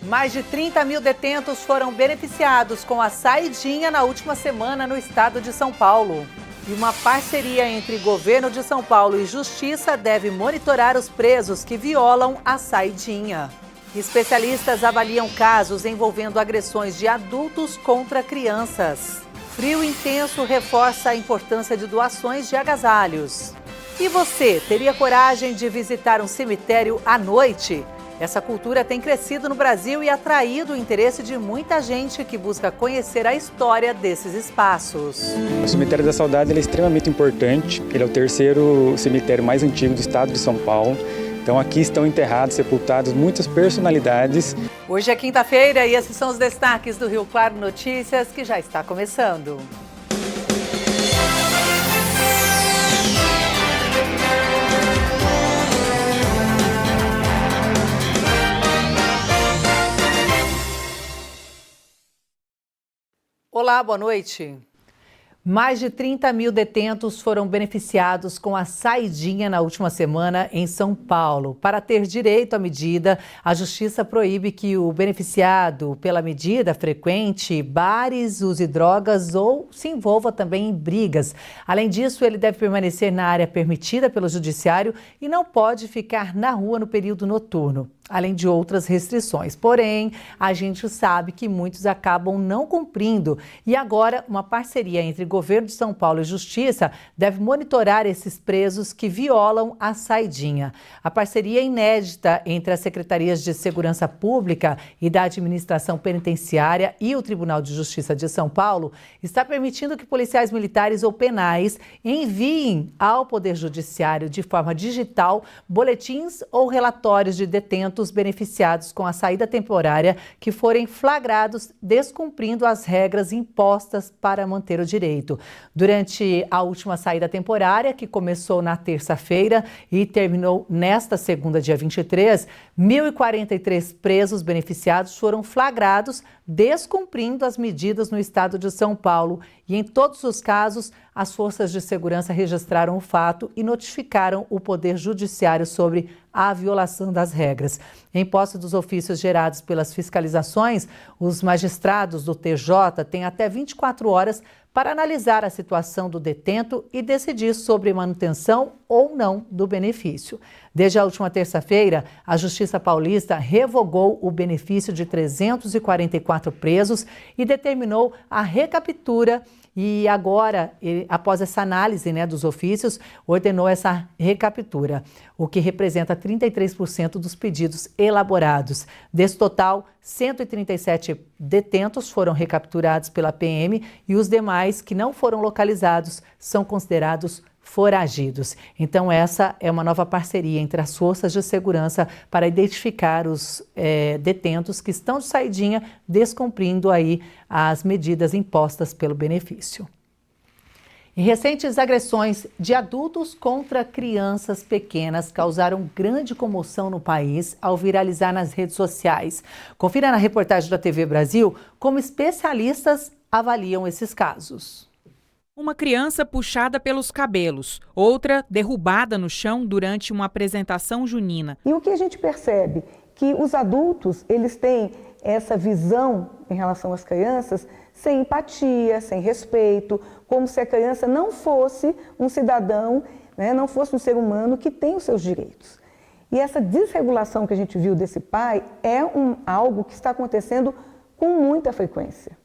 Mais de 30 mil detentos foram beneficiados com a saidinha na última semana no estado de São Paulo. E uma parceria entre governo de São Paulo e Justiça deve monitorar os presos que violam a saidinha. Especialistas avaliam casos envolvendo agressões de adultos contra crianças. Frio intenso reforça a importância de doações de agasalhos. E você, teria coragem de visitar um cemitério à noite? Essa cultura tem crescido no Brasil e atraído o interesse de muita gente que busca conhecer a história desses espaços. O Cemitério da Saudade ele é extremamente importante. Ele é o terceiro cemitério mais antigo do estado de São Paulo. Então aqui estão enterrados, sepultados muitas personalidades. Hoje é quinta-feira e esses são os destaques do Rio Claro Notícias, que já está começando. Olá, boa noite. Mais de 30 mil detentos foram beneficiados com a saidinha na última semana em São Paulo. Para ter direito à medida, a Justiça proíbe que o beneficiado pela medida frequente bares, use drogas ou se envolva também em brigas. Além disso, ele deve permanecer na área permitida pelo Judiciário e não pode ficar na rua no período noturno, além de outras restrições. Porém, a gente sabe que muitos acabam não cumprindo. E agora, uma parceria entre Governo de São Paulo e Justiça deve monitorar esses presos que violam a saidinha. A parceria é inédita entre as Secretarias de Segurança Pública e da Administração Penitenciária e o Tribunal de Justiça de São Paulo está permitindo que policiais militares ou penais enviem ao Poder Judiciário de forma digital boletins ou relatórios de detentos beneficiados com a saída temporária que forem flagrados descumprindo as regras impostas para manter o direito. Durante a última saída temporária, que começou na terça-feira e terminou nesta segunda, dia 23, 1.043 presos beneficiados foram flagrados descumprindo as medidas no estado de São Paulo. E em todos os casos, as forças de segurança registraram o fato e notificaram o Poder Judiciário sobre a violação das regras. Em posse dos ofícios gerados pelas fiscalizações, os magistrados do TJ têm até 24 horas para analisar a situação do detento e decidir sobre manutenção ou não do benefício. Desde a última terça-feira, a Justiça Paulista revogou o benefício de 344 presos e determinou a recaptura. E agora, após essa análise dos ofícios, ordenou essa recaptura, o que representa 33% dos pedidos elaborados. Desse total, 137 detentos foram recapturados pela PM e os demais que não foram localizados são considerados foragidos. Então essa é uma nova parceria entre as forças de segurança para identificar os detentos que estão de saidinha descumprindo aí as medidas impostas pelo benefício. E recentes agressões de adultos contra crianças pequenas causaram grande comoção no país ao viralizar nas redes sociais. Confira na reportagem da TV Brasil como especialistas avaliam esses casos. Uma criança puxada pelos cabelos, outra derrubada no chão durante uma apresentação junina. E o que a gente percebe? Que os adultos, eles têm essa visão em relação às crianças sem empatia, sem respeito, como se a criança não fosse um cidadão, não fosse um ser humano que tem os seus direitos. E essa desregulação que a gente viu desse pai é algo que está acontecendo com muita frequência.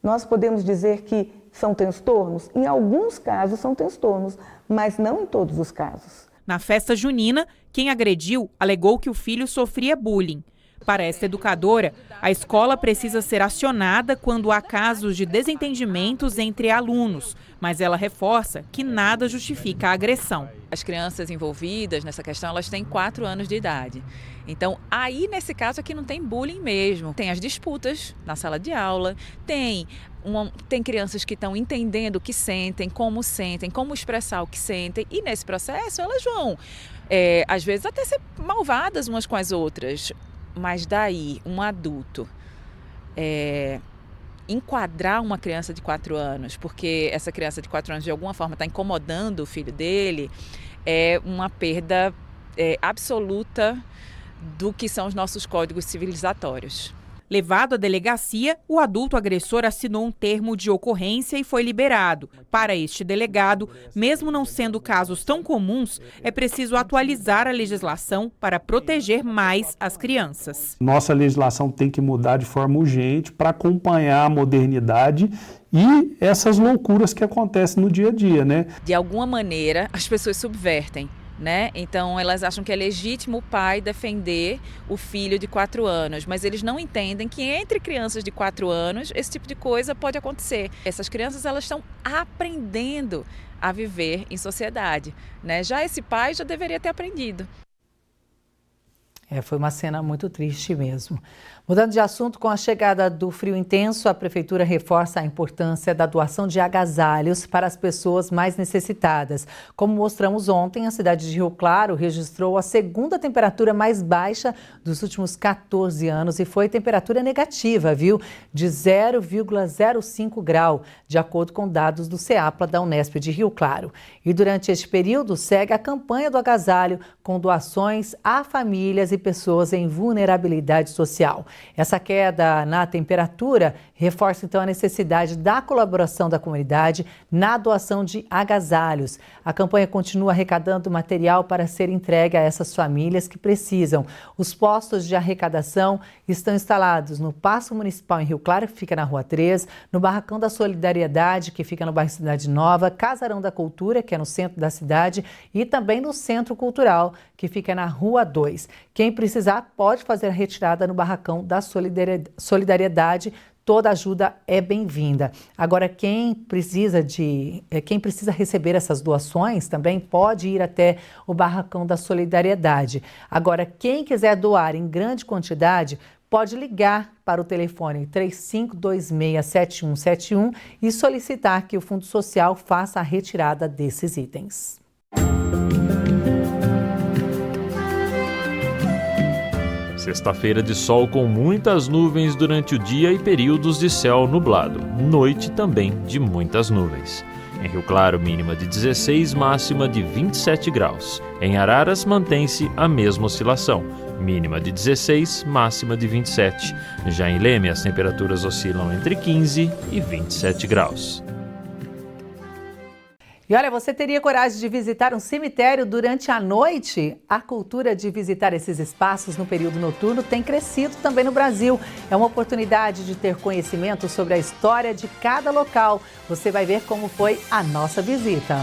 Nós podemos dizer que são transtornos? Em alguns casos são transtornos, mas não em todos os casos. Na festa junina, quem agrediu alegou que o filho sofria bullying. Para esta educadora, a escola precisa ser acionada quando há casos de desentendimentos entre alunos, mas ela reforça que nada justifica a agressão. As crianças envolvidas nessa questão, elas têm 4 anos de idade. Então, aí nesse caso aqui não tem bullying mesmo. Tem as disputas na sala de aula, tem crianças que estão entendendo o que sentem, como expressar o que sentem. E nesse processo elas vão, às vezes, até ser malvadas umas com as outras. Mas daí, um adulto enquadrar uma criança de 4 anos, porque essa criança de 4 anos de alguma forma está incomodando o filho dele, é uma perda absoluta do que são os nossos códigos civilizatórios. Levado à delegacia, o adulto agressor assinou um termo de ocorrência e foi liberado. Para este delegado, mesmo não sendo casos tão comuns, é preciso atualizar a legislação para proteger mais as crianças. Nossa legislação tem que mudar de forma urgente para acompanhar a modernidade e essas loucuras que acontecem no dia a dia, né? De alguma maneira, as pessoas subvertem. Então elas acham que é legítimo o pai defender o filho de 4 anos, mas eles não entendem que entre crianças de 4 anos esse tipo de coisa pode acontecer. Essas crianças elas estão aprendendo a viver em sociedade, Já esse pai já deveria ter aprendido. Foi uma cena muito triste mesmo. Mudando de assunto, com a chegada do frio intenso, a Prefeitura reforça a importância da doação de agasalhos para as pessoas mais necessitadas. Como mostramos ontem, a cidade de Rio Claro registrou a segunda temperatura mais baixa dos últimos 14 anos e foi temperatura negativa, viu? De 0,05 grau, de acordo com dados do CEAPLA da Unesp de Rio Claro. E durante este período, segue a campanha do agasalho com doações a famílias e pessoas em vulnerabilidade social. Essa queda na temperatura reforça então a necessidade da colaboração da comunidade na doação de agasalhos. A campanha continua arrecadando material para ser entregue a essas famílias que precisam. Os postos de arrecadação estão instalados no Paço Municipal em Rio Claro, que fica na Rua 3, no Barracão da Solidariedade, que fica no bairro Cidade Nova, Casarão da Cultura, que é no centro da cidade, e também no Centro Cultural, que fica na Rua 2. Quem precisar pode fazer a retirada no Barracão da Solidariedade. Toda ajuda é bem-vinda. Agora, quem precisa receber essas doações também pode ir até o Barracão da Solidariedade. Agora, quem quiser doar em grande quantidade, pode ligar para o telefone 35267171 e solicitar que o Fundo Social faça a retirada desses itens. Sexta-feira de sol com muitas nuvens durante o dia e períodos de céu nublado. Noite também de muitas nuvens. Em Rio Claro, mínima de 16, máxima de 27 graus. Em Araras, mantém-se a mesma oscilação. Mínima de 16, máxima de 27. Já em Leme, as temperaturas oscilam entre 15 e 27 graus. E olha, você teria coragem de visitar um cemitério durante a noite? A cultura de visitar esses espaços no período noturno tem crescido também no Brasil. É uma oportunidade de ter conhecimento sobre a história de cada local. Você vai ver como foi a nossa visita.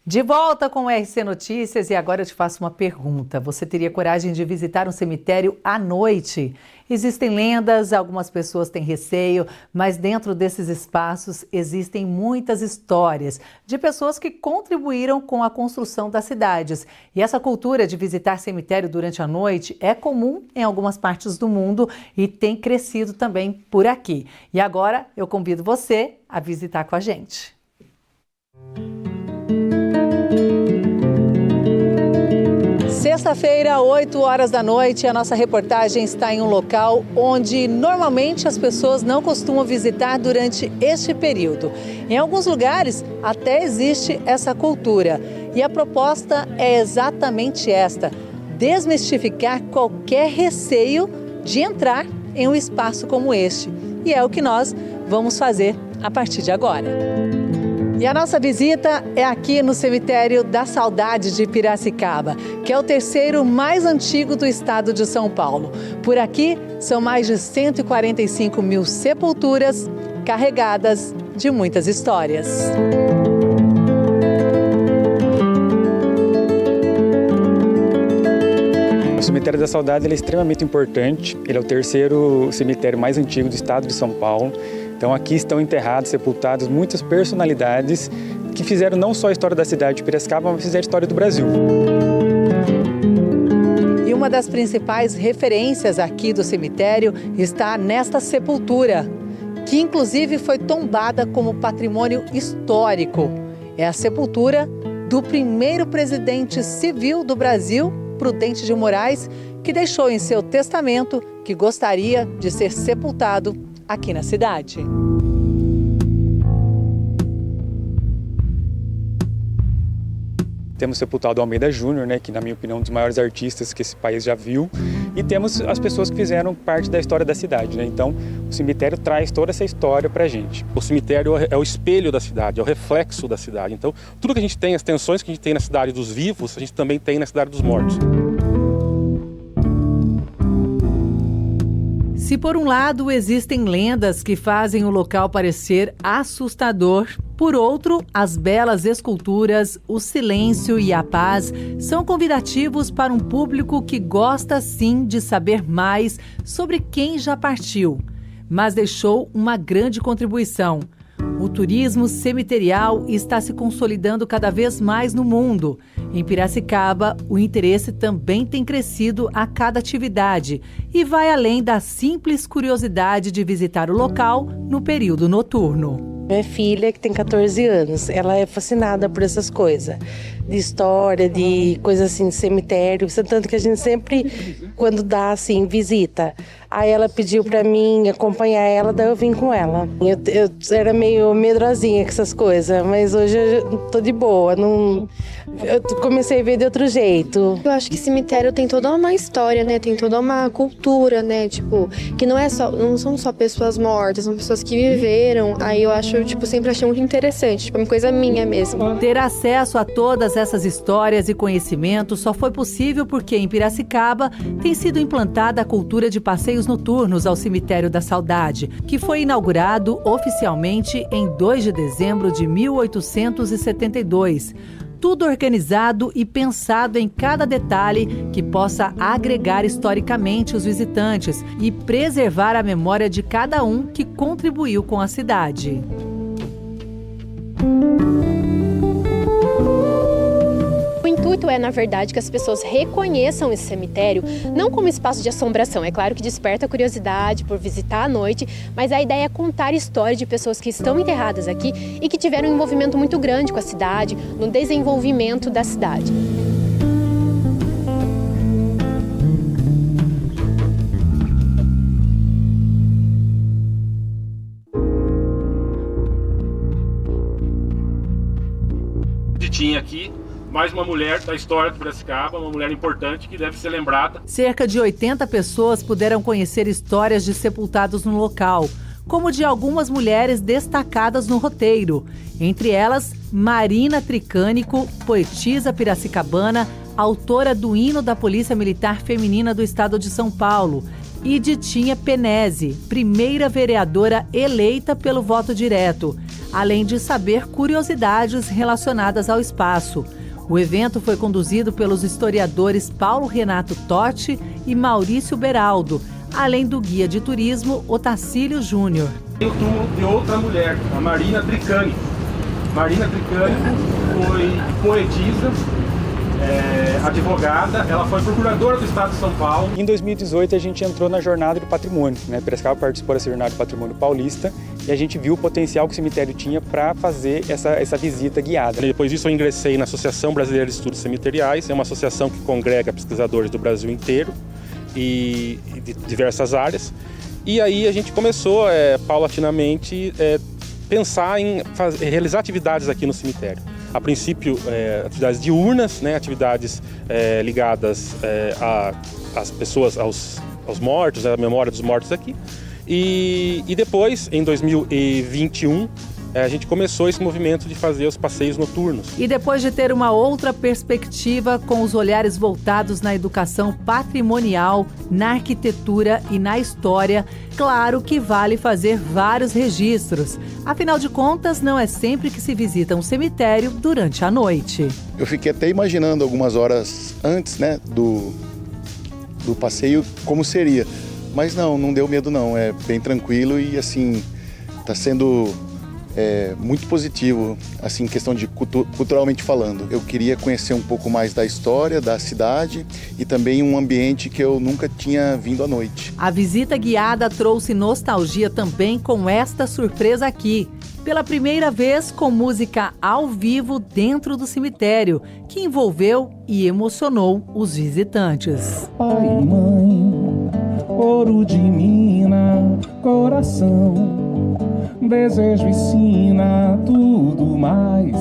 De volta com o RC Notícias e agora eu te faço uma pergunta. Você teria coragem de visitar um cemitério à noite? Existem lendas, algumas pessoas têm receio, mas dentro desses espaços existem muitas histórias de pessoas que contribuíram com a construção das cidades. E essa cultura de visitar cemitério durante a noite é comum em algumas partes do mundo e tem crescido também por aqui. E agora eu convido você a visitar com a gente. Sexta-feira, 8 horas da noite, a nossa reportagem está em um local onde normalmente as pessoas não costumam visitar durante este período. Em alguns lugares até existe essa cultura e a proposta é exatamente esta: desmistificar qualquer receio de entrar em um espaço como este. E é o que nós vamos fazer a partir de agora. E a nossa visita é aqui no Cemitério da Saudade de Piracicaba, que é o terceiro mais antigo do estado de São Paulo. Por aqui são mais de 145 mil sepulturas carregadas de muitas histórias. O Cemitério da Saudade ele é extremamente importante. Ele é o terceiro cemitério mais antigo do estado de São Paulo. Então aqui estão enterrados, sepultados muitas personalidades que fizeram não só a história da cidade de Piracicaba, mas fizeram a história do Brasil. E uma das principais referências aqui do cemitério está nesta sepultura, que inclusive foi tombada como patrimônio histórico. É a sepultura do primeiro presidente civil do Brasil, Prudente de Moraes, que deixou em seu testamento que gostaria de ser sepultado aqui na cidade. Temos sepultado Almeida Júnior, que na minha opinião é um dos maiores artistas que esse país já viu. E temos as pessoas que fizeram parte da história da cidade. Então o cemitério traz toda essa história pra gente. O cemitério é o espelho da cidade, é o reflexo da cidade. Então tudo que a gente tem, as tensões que a gente tem na cidade dos vivos, a gente também tem na cidade dos mortos. Se por um lado existem lendas que fazem o local parecer assustador, por outro, as belas esculturas, o silêncio e a paz são convidativos para um público que gosta sim de saber mais sobre quem já partiu, mas deixou uma grande contribuição. O turismo cemiterial está se consolidando cada vez mais no mundo. Em Piracicaba, o interesse também tem crescido a cada atividade e vai além da simples curiosidade de visitar o local no período noturno. Minha filha, que tem 14 anos, ela é fascinada por essas coisas, de história, de coisas assim, de cemitério, tanto que a gente sempre, quando dá assim, visita. Aí ela pediu pra mim acompanhar ela, daí eu vim com ela. Eu era meio medrosinha com essas coisas, mas hoje eu tô de boa, eu comecei a ver de outro jeito. Eu acho que cemitério tem toda uma história, né? Tem toda uma cultura, né? Tipo, que não são só pessoas mortas, são pessoas que viveram. Aí eu acho, sempre achei muito interessante, é uma coisa minha mesmo. Ter acesso a todas essas histórias e conhecimentos só foi possível porque em Piracicaba tem sido implantada a cultura de passeios noturnos ao Cemitério da Saudade, que foi inaugurado oficialmente em 2 de dezembro de 1872. Tudo organizado e pensado em cada detalhe que possa agregar historicamente os visitantes e preservar a memória de cada um que contribuiu com a cidade. O intuito é, na verdade, que as pessoas reconheçam esse cemitério não como espaço de assombração. É claro que desperta a curiosidade por visitar à noite, mas a ideia é contar histórias de pessoas que estão enterradas aqui e que tiveram um envolvimento muito grande com a cidade, no desenvolvimento da cidade. Tinha aqui mais uma mulher da história de Piracicaba, uma mulher importante que deve ser lembrada. Cerca de 80 pessoas puderam conhecer histórias de sepultados no local, como de algumas mulheres destacadas no roteiro. Entre elas, Marina Tricânico, poetisa piracicabana, autora do hino da Polícia Militar Feminina do Estado de São Paulo, e Ditinha Penese, primeira vereadora eleita pelo voto direto. além de saber curiosidades relacionadas ao espaço. O evento foi conduzido pelos historiadores Paulo Renato Totti e Maurício Beraldo, além do guia de turismo Otacílio Júnior. Tem o túmulo de outra mulher, a Marina Tricani. Marina Tricani foi poetisa, advogada, ela foi procuradora do Estado de São Paulo. Em 2018 a gente entrou na Jornada do Patrimônio, Piracicaba participou dessa Jornada do Patrimônio Paulista e a gente viu o potencial que o cemitério tinha para fazer essa visita guiada. Depois disso eu ingressei na Associação Brasileira de Estudos Cemiteriais, é uma associação que congrega pesquisadores do Brasil inteiro e de diversas áreas. E aí a gente começou paulatinamente pensar em realizar atividades aqui no cemitério. A princípio, atividades diurnas, atividades ligadas às pessoas, aos mortos, à memória dos mortos aqui. E depois, em 2021, a gente começou esse movimento de fazer os passeios noturnos. E depois de ter uma outra perspectiva, com os olhares voltados na educação patrimonial, na arquitetura e na história, claro que vale fazer vários registros. Afinal de contas, não é sempre que se visita um cemitério durante a noite. Eu fiquei até imaginando algumas horas antes, do passeio como seria. Mas não deu medo não, é bem tranquilo e assim, está sendo muito positivo, assim, questão de culturalmente falando. Eu queria conhecer um pouco mais da história da cidade e também um ambiente que eu nunca tinha vindo à noite. A visita guiada trouxe nostalgia também com esta surpresa aqui. Pela primeira vez com música ao vivo dentro do cemitério, que envolveu e emocionou os visitantes. Pai e mãe, ouro de mina, coração, desejo e sina, tudo mais.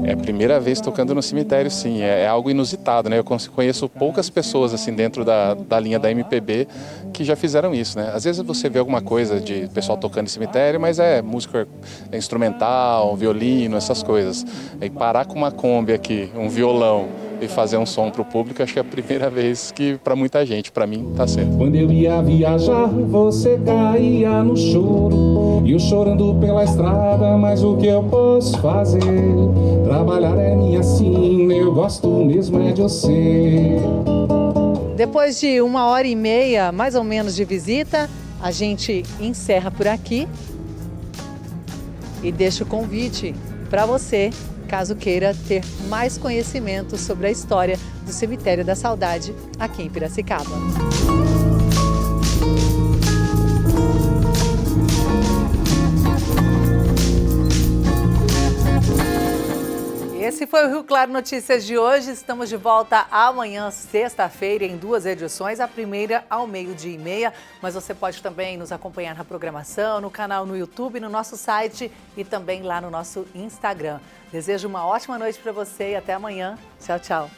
É a primeira vez tocando no cemitério, sim, é algo inusitado, Eu conheço poucas pessoas assim dentro da linha da MPB que já fizeram isso, Às vezes você vê alguma coisa de pessoal tocando em cemitério, mas é música instrumental, violino, essas coisas. E parar com uma Kombi aqui, um violão e fazer um som para o público, acho que é a primeira vez que para muita gente, para mim, está sendo. Quando eu ia viajar, você caía no choro, e eu chorando pela estrada, mas o que eu posso fazer? Trabalhar é minha sina, eu gosto mesmo é de você. Depois de 1h30, mais ou menos, de visita, a gente encerra por aqui e deixa o convite para você, caso queira ter mais conhecimento sobre a história do Cemitério da Saudade aqui em Piracicaba. Esse foi o Rio Claro Notícias de hoje. Estamos de volta amanhã, sexta-feira, em 2 edições. A primeira ao 12h30. Mas você pode também nos acompanhar na programação, no canal no YouTube, no nosso site e também lá no nosso Instagram. Desejo uma ótima noite para você e até amanhã. Tchau, tchau.